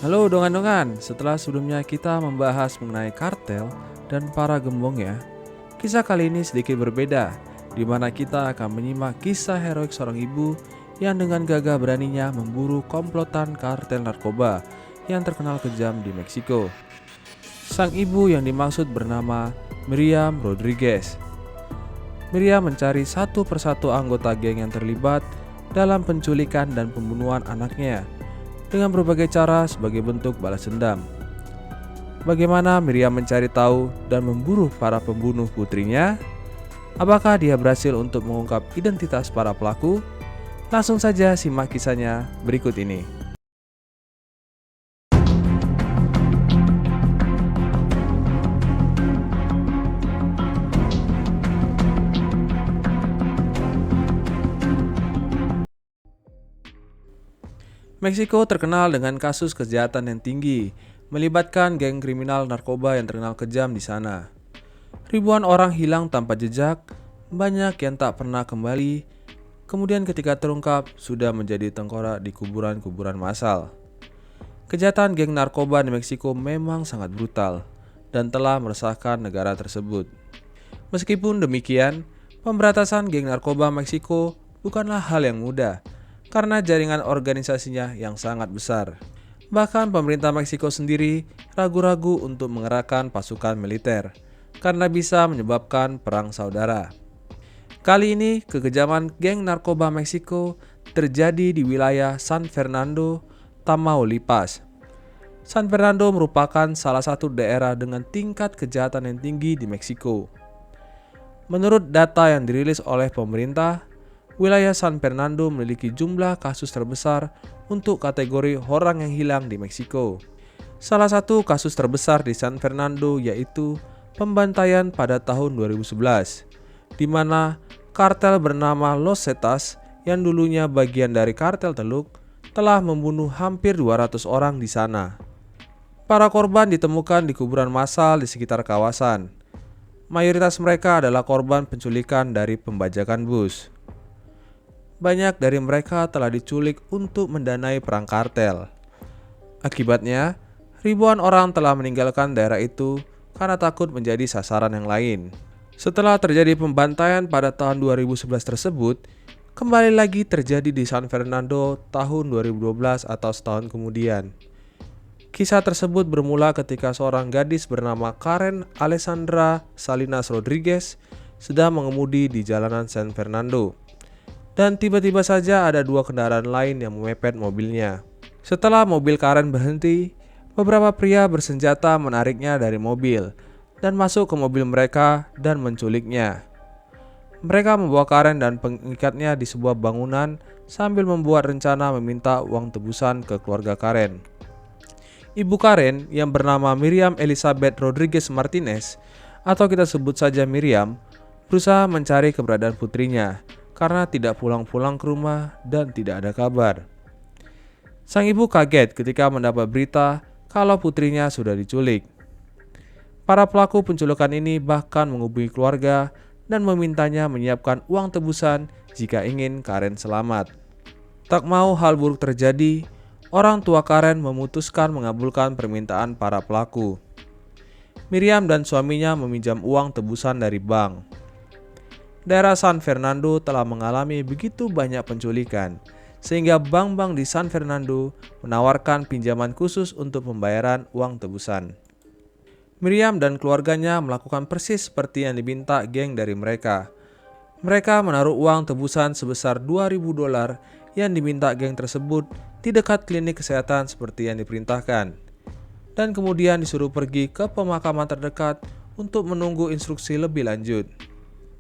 Halo dongan-dongan, setelah sebelumnya kita membahas mengenai kartel dan para gembongnya, kisah kali ini sedikit berbeda, di mana kita akan menyimak kisah heroik seorang ibu yang dengan gagah beraninya memburu komplotan kartel narkoba yang terkenal kejam di Meksiko. Sang ibu yang dimaksud bernama Miriam Rodriguez. Miriam mencari satu persatu anggota geng yang terlibat dalam penculikan dan pembunuhan anaknya dengan berbagai cara sebagai bentuk balas dendam. Bagaimana Miriam mencari tahu dan memburu para pembunuh putrinya? Apakah dia berhasil untuk mengungkap identitas para pelaku? Langsung saja simak kisahnya berikut ini. Meksiko terkenal dengan kasus kejahatan yang tinggi, melibatkan geng kriminal narkoba yang terkenal kejam di sana. Ribuan orang hilang tanpa jejak, banyak yang tak pernah kembali, kemudian ketika terungkap sudah menjadi tengkorak di kuburan-kuburan massal. Kejahatan geng narkoba di Meksiko memang sangat brutal dan telah meresahkan negara tersebut. Meskipun demikian, pemberantasan geng narkoba Meksiko bukanlah hal yang mudah karena jaringan organisasinya yang sangat besar. Bahkan pemerintah Meksiko sendiri ragu-ragu untuk mengerahkan pasukan militer karena bisa menyebabkan perang saudara. Kali ini kekejaman geng narkoba Meksiko terjadi di wilayah San Fernando, Tamaulipas. San Fernando merupakan salah satu daerah dengan tingkat kejahatan yang tinggi di Meksiko. Menurut data yang dirilis oleh pemerintah, wilayah San Fernando memiliki jumlah kasus terbesar untuk kategori orang yang hilang di Meksiko. Salah satu kasus terbesar di San Fernando yaitu pembantaian pada tahun 2011, di mana kartel bernama Los Zetas yang dulunya bagian dari kartel Teluk telah membunuh hampir 200 orang di sana. Para korban ditemukan di kuburan massal di sekitar kawasan. Mayoritas mereka adalah korban penculikan dari pembajakan bus. Banyak dari mereka telah diculik untuk mendanai perang kartel. Akibatnya, ribuan orang telah meninggalkan daerah itu karena takut menjadi sasaran yang lain. Setelah terjadi pembantaian pada tahun 2011 tersebut, kembali lagi terjadi di San Fernando tahun 2012 atau setahun kemudian. Kisah tersebut bermula ketika seorang gadis bernama Karen Alessandra Salinas Rodriguez sedang mengemudi di jalanan San Fernando. Dan tiba-tiba saja ada dua kendaraan lain yang memepet mobilnya. Setelah mobil Karen berhenti, beberapa pria bersenjata menariknya dari mobil dan masuk ke mobil mereka dan menculiknya. Mereka membawa Karen dan pengikatnya di sebuah bangunan sambil membuat rencana meminta uang tebusan ke keluarga Karen. Ibu Karen yang bernama Miriam Elizabeth Rodriguez Martinez, atau kita sebut saja Miriam, berusaha mencari keberadaan putrinya karena tidak pulang-pulang ke rumah dan tidak ada kabar. Sang ibu kaget ketika mendapat berita kalau putrinya sudah diculik. Para pelaku penculikan ini bahkan menghubungi keluarga dan memintanya menyiapkan uang tebusan jika ingin Karen selamat. Tak mau hal buruk terjadi, orang tua Karen memutuskan mengabulkan permintaan para pelaku. Miriam dan suaminya meminjam uang tebusan dari bank. Daerah San Fernando telah mengalami begitu banyak penculikan, sehingga bank-bank di San Fernando menawarkan pinjaman khusus untuk pembayaran uang tebusan. Miriam dan keluarganya melakukan persis seperti yang diminta geng dari mereka. Mereka menaruh uang tebusan sebesar $2.000 yang diminta geng tersebut di dekat klinik kesehatan seperti yang diperintahkan, dan kemudian disuruh pergi ke pemakaman terdekat untuk menunggu instruksi lebih lanjut.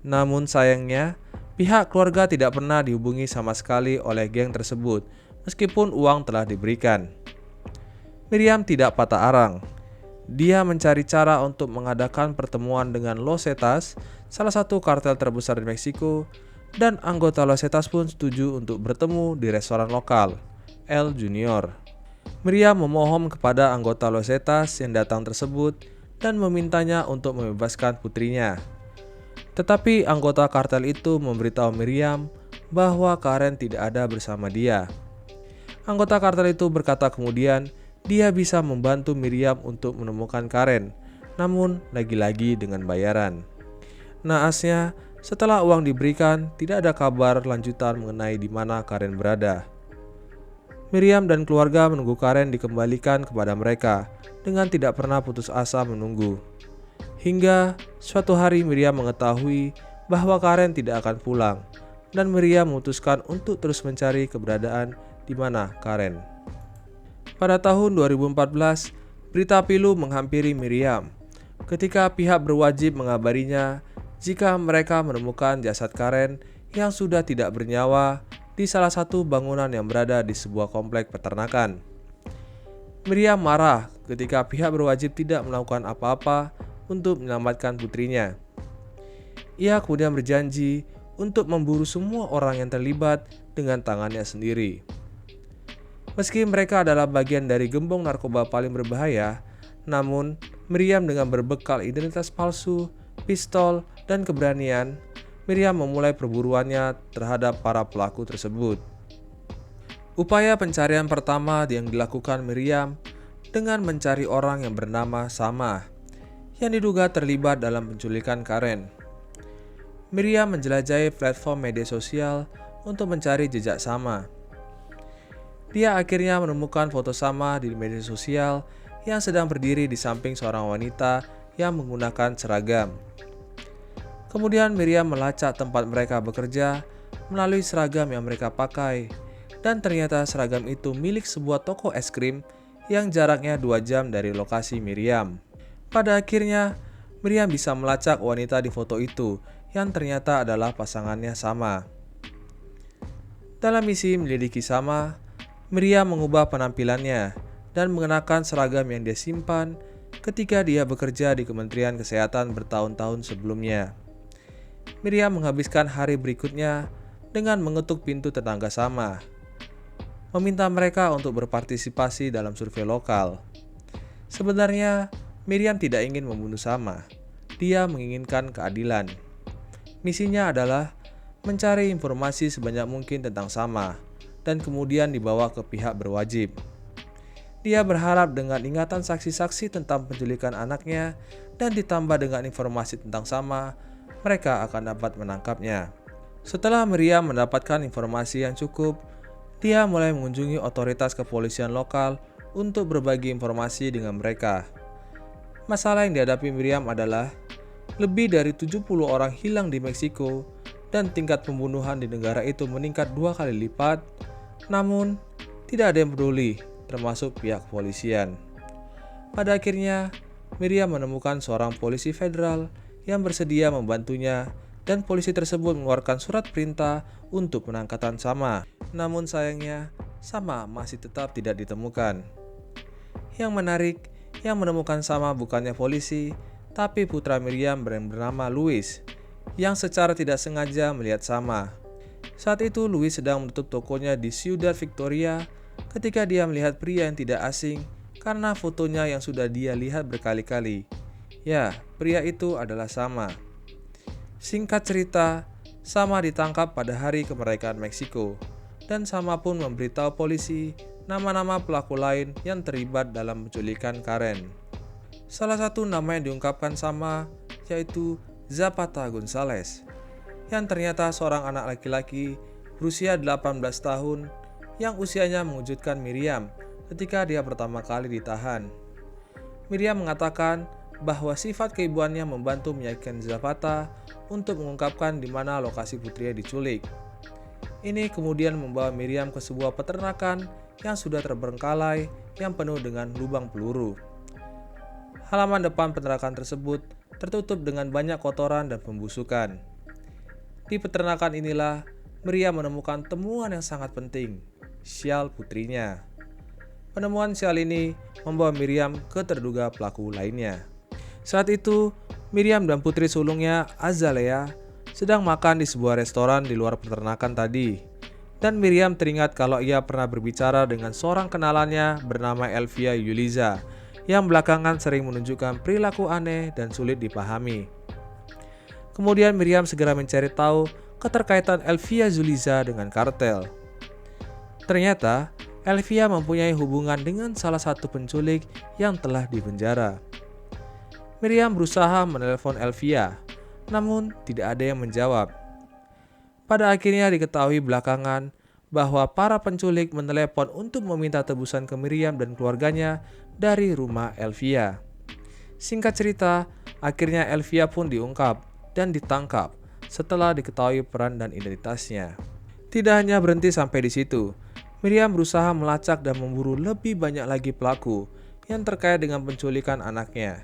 Namun sayangnya, pihak keluarga tidak pernah dihubungi sama sekali oleh geng tersebut meskipun uang telah diberikan. Miriam tidak patah arang. Dia mencari cara untuk mengadakan pertemuan dengan Los Zetas, salah satu kartel terbesar di Meksiko, dan anggota Los Zetas pun setuju untuk bertemu di restoran lokal, El Junior. Miriam memohon kepada anggota Los Zetas yang datang tersebut dan memintanya untuk membebaskan putrinya. Tetapi anggota kartel itu memberitahu Miriam bahwa Karen tidak ada bersama dia. Anggota kartel itu berkata kemudian dia bisa membantu Miriam untuk menemukan Karen, namun lagi-lagi dengan bayaran. Naasnya, setelah uang diberikan, tidak ada kabar lanjutan mengenai di mana Karen berada. Miriam dan keluarga menunggu Karen dikembalikan kepada mereka dengan tidak pernah putus asa menunggu. Hingga suatu hari Miriam mengetahui bahwa Karen tidak akan pulang dan Miriam memutuskan untuk terus mencari keberadaan di mana Karen. Pada tahun 2014, berita pilu menghampiri Miriam ketika pihak berwajib mengabarinya jika mereka menemukan jasad Karen yang sudah tidak bernyawa di salah satu bangunan yang berada di sebuah komplek peternakan. Miriam marah ketika pihak berwajib tidak melakukan apa-apa untuk menyelamatkan putrinya. Ia kemudian berjanji untuk memburu semua orang yang terlibat dengan tangannya sendiri. Meski mereka adalah bagian dari gembong narkoba paling berbahaya, namun Miriam dengan berbekal identitas palsu, pistol, dan keberanian, Miriam memulai perburuannya terhadap para pelaku tersebut. Upaya pencarian pertama yang dilakukan Miriam dengan mencari orang yang bernama Sama, yang diduga terlibat dalam penculikan Karen. Miriam menjelajahi platform media sosial untuk mencari jejak Sama. Dia akhirnya menemukan foto Sama di media sosial yang sedang berdiri di samping seorang wanita yang menggunakan seragam. Kemudian Miriam melacak tempat mereka bekerja melalui seragam yang mereka pakai, dan ternyata seragam itu milik sebuah toko es krim yang jaraknya 2 jam dari lokasi Miriam. Pada akhirnya, Miriam bisa melacak wanita di foto itu yang ternyata adalah pasangannya Sama. Dalam misi menyelidiki Sama, Miriam mengubah penampilannya dan mengenakan seragam yang dia simpan ketika dia bekerja di Kementerian Kesehatan bertahun-tahun sebelumnya. Miriam menghabiskan hari berikutnya dengan mengetuk pintu tetangga Sama, meminta mereka untuk berpartisipasi dalam survei lokal. Sebenarnya, Miriam tidak ingin membunuh Sama. Dia menginginkan keadilan. Misinya adalah mencari informasi sebanyak mungkin tentang Sama dan kemudian dibawa ke pihak berwajib. Dia berharap dengan ingatan saksi-saksi tentang penculikan anaknya dan ditambah dengan informasi tentang Sama, mereka akan dapat menangkapnya. Setelah Miriam mendapatkan informasi yang cukup, dia mulai mengunjungi otoritas kepolisian lokal untuk berbagi informasi dengan mereka. Masalah yang dihadapi Miriam adalah lebih dari 70 orang hilang di Meksiko dan tingkat pembunuhan di negara itu meningkat 2 kali lipat. Namun, tidak ada yang peduli, termasuk pihak kepolisian. Pada akhirnya, Miriam menemukan seorang polisi federal yang bersedia membantunya dan polisi tersebut mengeluarkan surat perintah untuk penangkatan Sama. Namun sayangnya, Sama masih tetap tidak ditemukan. Yang menarik, yang menemukan Sama bukannya polisi, tapi putra Miriam yang bernama Luis, yang secara tidak sengaja melihat Sama. Saat itu Luis sedang menutup tokonya di Ciudad Victoria ketika dia melihat pria yang tidak asing karena fotonya yang sudah dia lihat berkali-kali. Ya, pria itu adalah Sama. Singkat cerita, Sama ditangkap pada hari kemerdekaan Meksiko, dan Sama pun memberitahu polisi nama-nama pelaku lain yang terlibat dalam penculikan Karen. Salah satu nama yang diungkapkan Sama yaitu Zapata Gonzalez, yang ternyata seorang anak laki-laki berusia 18 tahun yang usianya mengejutkan Miriam ketika dia pertama kali ditahan. Miriam mengatakan bahwa sifat keibuannya membantu meyakinkan Zapata untuk mengungkapkan di mana lokasi putrinya diculik. Ini kemudian membawa Miriam ke sebuah peternakan yang sudah terbengkalai yang penuh dengan lubang peluru. Halaman depan peternakan tersebut tertutup dengan banyak kotoran dan pembusukan. Di peternakan inilah Miriam menemukan temuan yang sangat penting, sial putrinya. Penemuan sial ini membawa Miriam ke terduga pelaku lainnya. Saat itu, Miriam dan putri sulungnya, Azalea, sedang makan di sebuah restoran di luar peternakan tadi. Dan Miriam teringat kalau ia pernah berbicara dengan seorang kenalannya bernama Elvia Yuliza, yang belakangan sering menunjukkan perilaku aneh dan sulit dipahami. Kemudian Miriam segera mencari tahu keterkaitan Elvia Yuliza dengan kartel. Ternyata, Elvia mempunyai hubungan dengan salah satu penculik yang telah dipenjara. Miriam berusaha menelepon Elvia, namun tidak ada yang menjawab. Pada akhirnya diketahui belakangan bahwa para penculik menelepon untuk meminta tebusan ke Miriam dan keluarganya dari rumah Elvia. Singkat cerita, akhirnya Elvia pun diungkap dan ditangkap setelah diketahui peran dan identitasnya. Tidak hanya berhenti sampai di situ, Miriam berusaha melacak dan memburu lebih banyak lagi pelaku yang terkait dengan penculikan anaknya.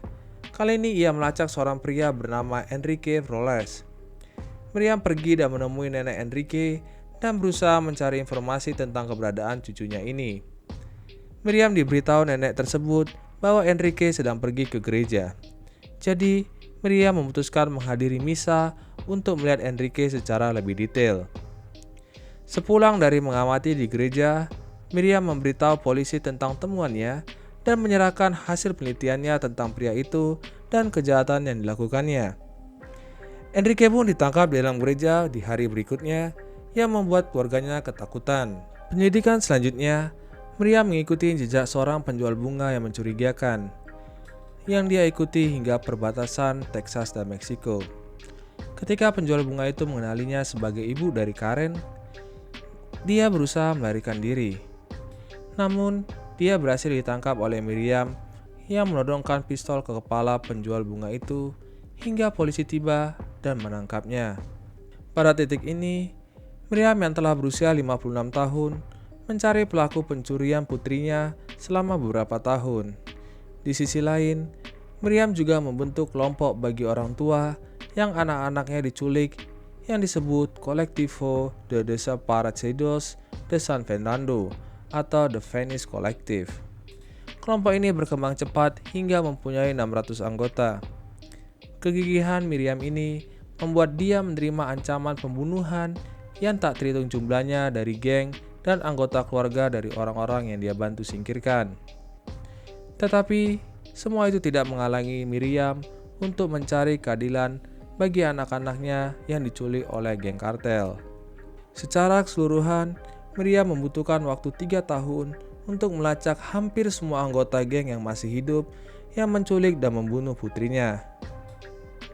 Kali ini ia melacak seorang pria bernama Enrique Roles. Miriam pergi dan menemui nenek Enrique dan berusaha mencari informasi tentang keberadaan cucunya ini. Miriam diberitahu nenek tersebut bahwa Enrique sedang pergi ke gereja. Jadi, Miriam memutuskan menghadiri misa untuk melihat Enrique secara lebih detail. Sepulang dari mengamati di gereja, Miriam memberitahu polisi tentang temuannya dan menyerahkan hasil penelitiannya tentang pria itu dan kejahatan yang dilakukannya. Enrique pun ditangkap di dalam gereja di hari berikutnya yang membuat keluarganya ketakutan. Penyelidikan selanjutnya, Miriam mengikuti jejak seorang penjual bunga yang mencurigakan, yang dia ikuti hingga perbatasan Texas dan Meksiko. Ketika penjual bunga itu mengenalinya sebagai ibu dari Karen, dia berusaha melarikan diri. Namun, dia berhasil ditangkap oleh Miriam yang menodongkan pistol ke kepala penjual bunga itu hingga polisi tiba dan menangkapnya. Pada titik ini, Miriam yang telah berusia 56 tahun mencari pelaku pencurian putrinya selama beberapa tahun. Di sisi lain, Miriam juga membentuk kelompok bagi orang tua yang anak-anaknya diculik yang disebut Colectivo de Desaparecidos de San Fernando atau The Venice Collective. Kelompok ini berkembang cepat hingga mempunyai 600 anggota. Kegigihan Miriam ini membuat dia menerima ancaman pembunuhan yang tak terhitung jumlahnya dari geng dan anggota keluarga dari orang-orang yang dia bantu singkirkan. Tetapi, semua itu tidak menghalangi Miriam untuk mencari keadilan bagi anak-anaknya yang diculik oleh geng kartel. Secara keseluruhan, Miriam membutuhkan waktu 3 tahun untuk melacak hampir semua anggota geng yang masih hidup yang menculik dan membunuh putrinya.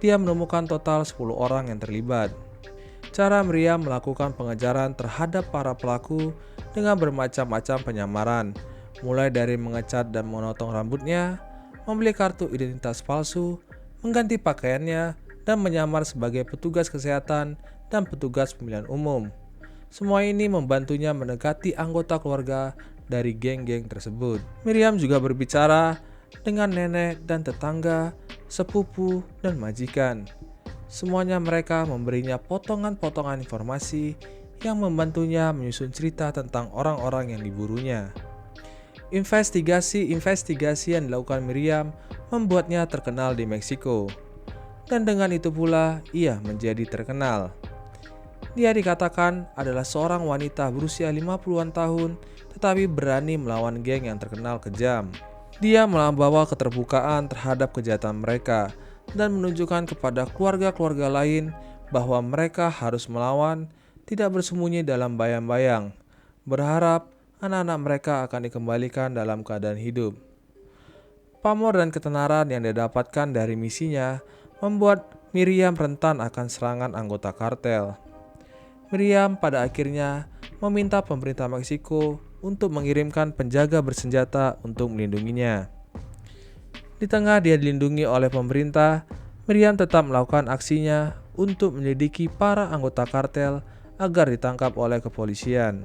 Dia menemukan total 10 orang yang terlibat. Cara Miriam melakukan pengejaran terhadap para pelaku dengan bermacam-macam penyamaran, mulai dari mengecat dan memotong rambutnya, membeli kartu identitas palsu, mengganti pakaiannya, dan menyamar sebagai petugas kesehatan dan petugas pemilihan umum. Semua ini membantunya mendekati anggota keluarga dari geng-geng tersebut. Miriam juga berbicara dengan nenek dan tetangga, sepupu, dan majikan. Semuanya mereka memberinya potongan-potongan informasi yang membantunya menyusun cerita tentang orang-orang yang diburunya. Investigasi yang dilakukan Miriam membuatnya terkenal di Meksiko. Dan dengan itu pula ia menjadi terkenal. Dia dikatakan adalah seorang wanita berusia 50-an tahun tetapi berani melawan geng yang terkenal kejam. Dia membawa keterbukaan terhadap kejahatan mereka dan menunjukkan kepada keluarga-keluarga lain bahwa mereka harus melawan, tidak bersembunyi dalam bayang-bayang, berharap anak-anak mereka akan dikembalikan dalam keadaan hidup. Pamor dan ketenaran yang didapatkan dari misinya membuat Miriam rentan akan serangan anggota kartel. Miriam pada akhirnya meminta pemerintah Meksiko untuk mengirimkan penjaga bersenjata untuk melindunginya. Di tengah dia dilindungi oleh pemerintah, Miriam tetap melakukan aksinya untuk menyelidiki para anggota kartel agar ditangkap oleh kepolisian.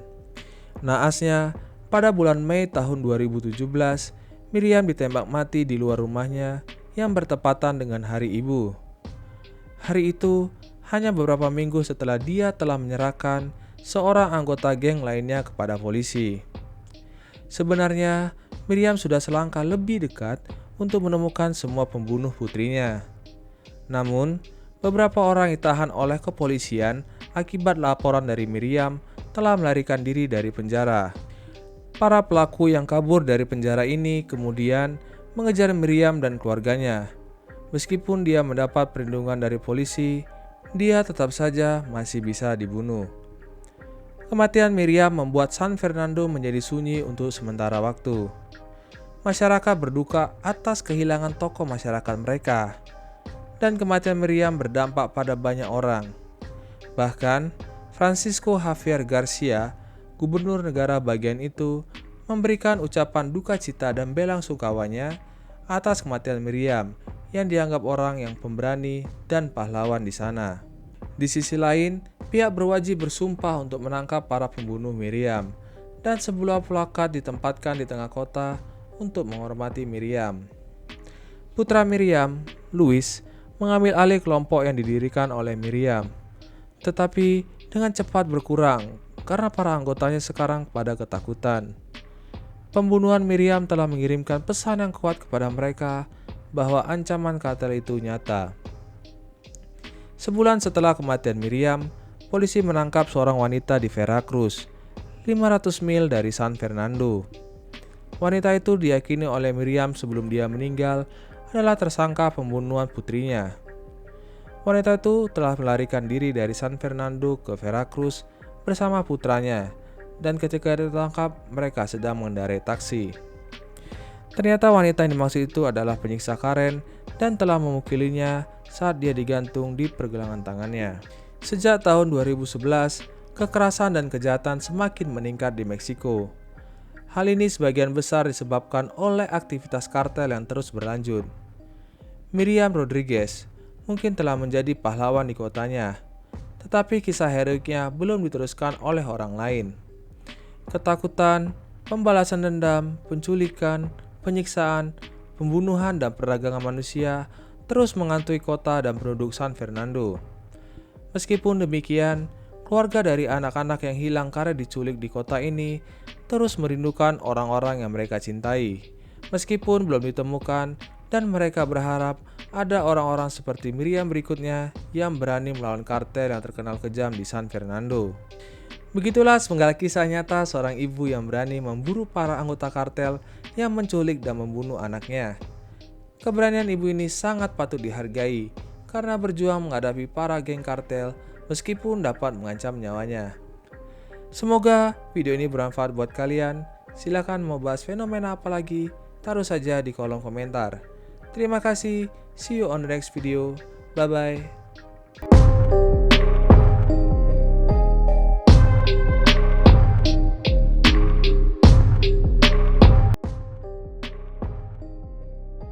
Naasnya, pada bulan Mei tahun 2017, Miriam ditembak mati di luar rumahnya yang bertepatan dengan Hari Ibu. Hari itu hanya beberapa minggu setelah dia telah menyerahkan seorang anggota geng lainnya kepada polisi. Sebenarnya, Miriam sudah selangkah lebih dekat untuk menemukan semua pembunuh putrinya. Namun, beberapa orang ditahan oleh kepolisian akibat laporan dari Miriam telah melarikan diri dari penjara. Para pelaku yang kabur dari penjara ini kemudian mengejar Miriam dan keluarganya. Meskipun dia mendapat perlindungan dari polisi, dia tetap saja masih bisa dibunuh. Kematian Miriam membuat San Fernando menjadi sunyi untuk sementara waktu. Masyarakat berduka atas kehilangan tokoh masyarakat mereka, dan kematian Miriam berdampak pada banyak orang. Bahkan, Francisco Javier Garcia, gubernur negara bagian itu, memberikan ucapan duka cita dan bela-sungkawanya atas kematian Miriam yang dianggap orang yang pemberani dan pahlawan di sana. Di sisi lain, pihak berwajib bersumpah untuk menangkap para pembunuh Miriam, dan sebuah plakat ditempatkan di tengah kota untuk menghormati Miriam. Putra Miriam, Louis, mengambil alih kelompok yang didirikan oleh Miriam, tetapi dengan cepat berkurang karena para anggotanya sekarang pada ketakutan. Pembunuhan Miriam telah mengirimkan pesan yang kuat kepada mereka bahwa ancaman kartel itu nyata. Sebulan setelah kematian Miriam, polisi menangkap seorang wanita di Veracruz, 500 mil dari San Fernando. Wanita itu diyakini oleh Miriam sebelum dia meninggal adalah tersangka pembunuhan putrinya. Wanita itu telah melarikan diri dari San Fernando ke Veracruz bersama putranya, dan ketika ditangkap mereka sedang mengendarai taksi. Ternyata wanita yang dimaksud itu adalah penyiksa Karen dan telah memukilinya saat dia digantung di pergelangan tangannya. Sejak tahun 2011, kekerasan dan kejahatan semakin meningkat di Meksiko. Hal ini sebagian besar disebabkan oleh aktivitas kartel yang terus berlanjut. Miriam Rodriguez mungkin telah menjadi pahlawan di kotanya, tetapi kisah heroiknya belum diteruskan oleh orang lain. Ketakutan, pembalasan dendam, penculikan, penyiksaan, pembunuhan, dan perdagangan manusia terus menghantui kota dan penduduk San Fernando. Meskipun demikian, keluarga dari anak-anak yang hilang karena diculik di kota ini terus merindukan orang-orang yang mereka cintai, meskipun belum ditemukan, dan mereka berharap ada orang-orang seperti Miriam berikutnya yang berani melawan kartel yang terkenal kejam di San Fernando. Begitulah sepenggal kisah nyata seorang ibu yang berani memburu para anggota kartel yang menculik dan membunuh anaknya. Keberanian ibu ini sangat patut dihargai karena berjuang menghadapi para geng kartel meskipun dapat mengancam nyawanya. Semoga video ini bermanfaat buat kalian. Silakan mau bahas fenomena apa lagi, taruh saja di kolom komentar. Terima kasih, see you on the next video. Bye bye.